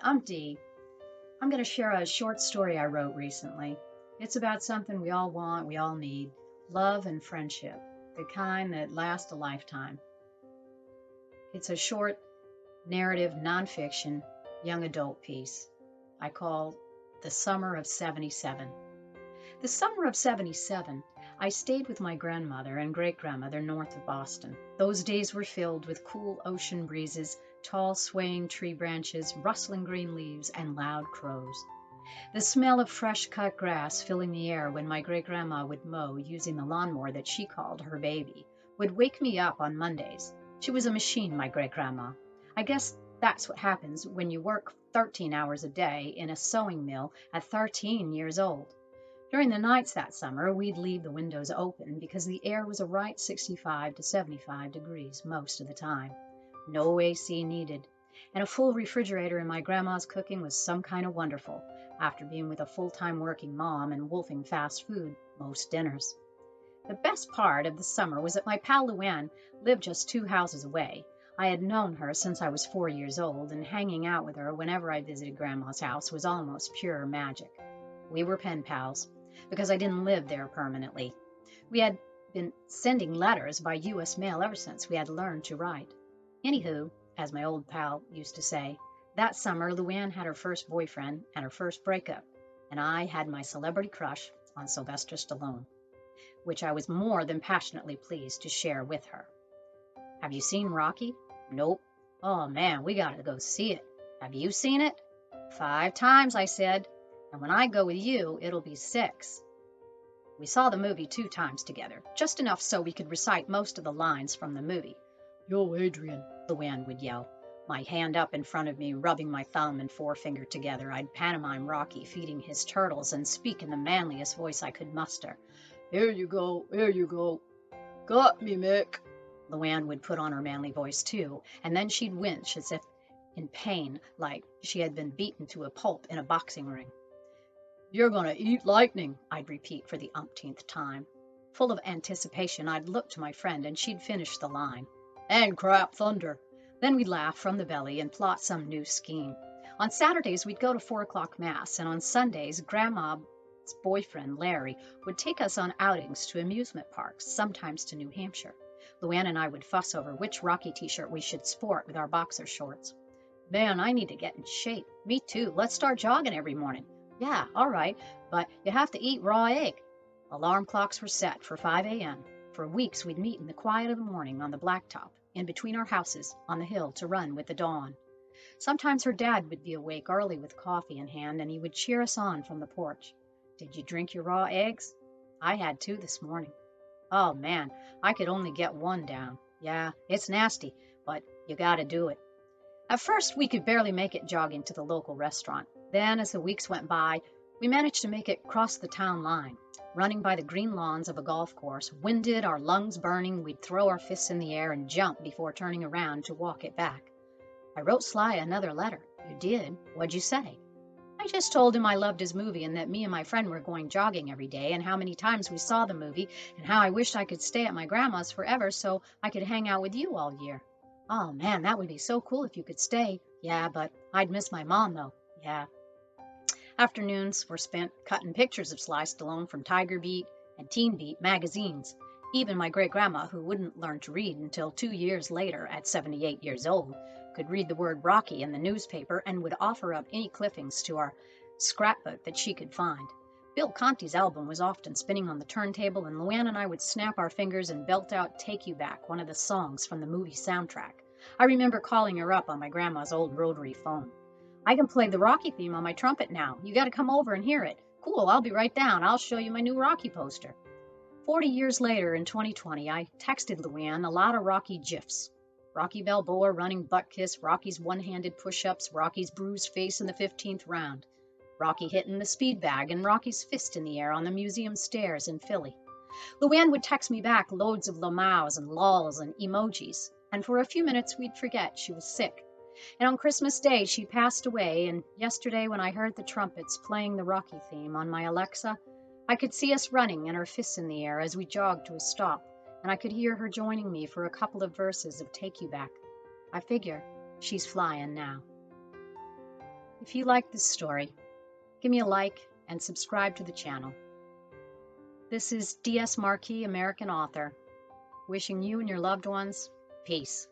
I'm Dee. I'm going to share a short story I wrote recently. It's about something we all want, we all need love and friendship, the kind that last a lifetime. It's a short narrative nonfiction young adult piece I call The Summer of 77. The summer of 77, I stayed with my grandmother and great grandmother north of Boston. Those days were filled with cool ocean breezes, tall swaying tree branches, rustling green leaves, and loud crows. The smell of fresh cut grass filling the air when my great grandma would mow using the lawnmower that she called her baby would wake me up on Mondays. She was a machine, my great grandma. I guess that's what happens when you work 13 hours a day in a sewing mill at 13 years old. During the nights that summer, we'd leave the windows open because the air was a right 65 to 75 degrees most of the time. No AC needed, and a full refrigerator in my grandma's cooking was some kind of wonderful after being with a full-time working mom and wolfing fast food most dinners. The best part of the summer was that my pal Luann lived just 2 houses away. I had known her since I was 4 years old, and hanging out with her whenever I visited Grandma's house was almost pure magic. We were pen pals because I didn't live there permanently. We had been sending letters by U.S. mail ever since we had learned to write. Anywho, as my old pal used to say, that summer Luann had her first boyfriend and her first breakup, and I had my celebrity crush on Sylvester Stallone, which I was more than passionately pleased to share with her. Have you seen Rocky? Nope. Oh man, we gotta go see it. Have you seen it? 5 times, I said. And when I go with you, it'll be 6. We saw the movie 2 times together, just enough so we could recite most of the lines from the movie. Yo, Adrian, Luann would yell, my hand up in front of me, rubbing my thumb and forefinger together. I'd pantomime Rocky feeding his turtles and speak in the manliest voice I could muster. Here you go, here you go. Got me, Mick. Luann would put on her manly voice too, and then she'd wince as if in pain, like she had been beaten to a pulp in a boxing ring. You're gonna eat lightning, I'd repeat for the umpteenth time. Full of anticipation, I'd look to my friend and she'd finish the line. And crap thunder. Then we'd laugh from the belly and plot some new scheme. On Saturdays, we'd go to 4 o'clock Mass, and on Sundays, Grandma's boyfriend, Larry, would take us on outings to amusement parks, sometimes to New Hampshire. Luann and I would fuss over which Rocky t-shirt we should sport with our boxer shorts. Man, I need to get in shape. Me too. Let's start jogging every morning. Yeah, all right, but you have to eat raw egg. Alarm clocks were set for 5 a.m. For weeks, we'd meet in the quiet of the morning on the blacktop, in between our houses, on the hill to run with the dawn. Sometimes her dad would be awake early with coffee in hand, and he would cheer us on from the porch. Did you drink your raw eggs? I had 2 this morning. Oh, man, I could only get 1 down. Yeah, it's nasty, but you gotta do it. At first, we could barely make it jogging to the local restaurant. Then, as the weeks went by, we managed to make it across the town line. Running by the green lawns of a golf course, winded, our lungs burning, we'd throw our fists in the air and jump before turning around to walk it back. I wrote Sly another letter. You did? What'd you say? I just told him I loved his movie and that me and my friend were going jogging every day and how many times we saw the movie and how I wished I could stay at my grandma's forever so I could hang out with you all year. Oh, man, that would be so cool if you could stay. Yeah, but I'd miss my mom, though. Yeah. Afternoons were spent cutting pictures of Sly Stallone from Tiger Beat and Teen Beat magazines. Even my great-grandma, who wouldn't learn to read until 2 years later at 78 years old, could read the word Rocky in the newspaper and would offer up any clippings to our scrapbook that she could find. Bill Conti's album was often spinning on the turntable, and Luann and I would snap our fingers and belt out Take You Back, one of the songs from the movie soundtrack. I remember calling her up on my grandma's old rotary phone. I can play the Rocky theme on my trumpet now. You got to come over and hear it. Cool, I'll be right down. I'll show you my new Rocky poster. 40 years later, in 2020, I texted Luann a lot of Rocky gifs. Rocky Balboa running butt kiss, Rocky's one-handed push-ups, Rocky's bruised face in the 15th round, Rocky hitting the speed bag, and Rocky's fist in the air on the museum stairs in Philly. Luann would text me back loads of lamaus and lols and emojis, and for a few minutes we'd forget she was sick. And on Christmas Day she passed away, and yesterday when I heard the trumpets playing the Rocky theme on my Alexa, I could see us running and her fists in the air as we jogged to a stop, and I could hear her joining me for a couple of verses of Take You Back. I figure she's flying now. If you like this story, give me a like and subscribe to the channel. This is D.S. Marquis American Author, wishing you and your loved ones peace.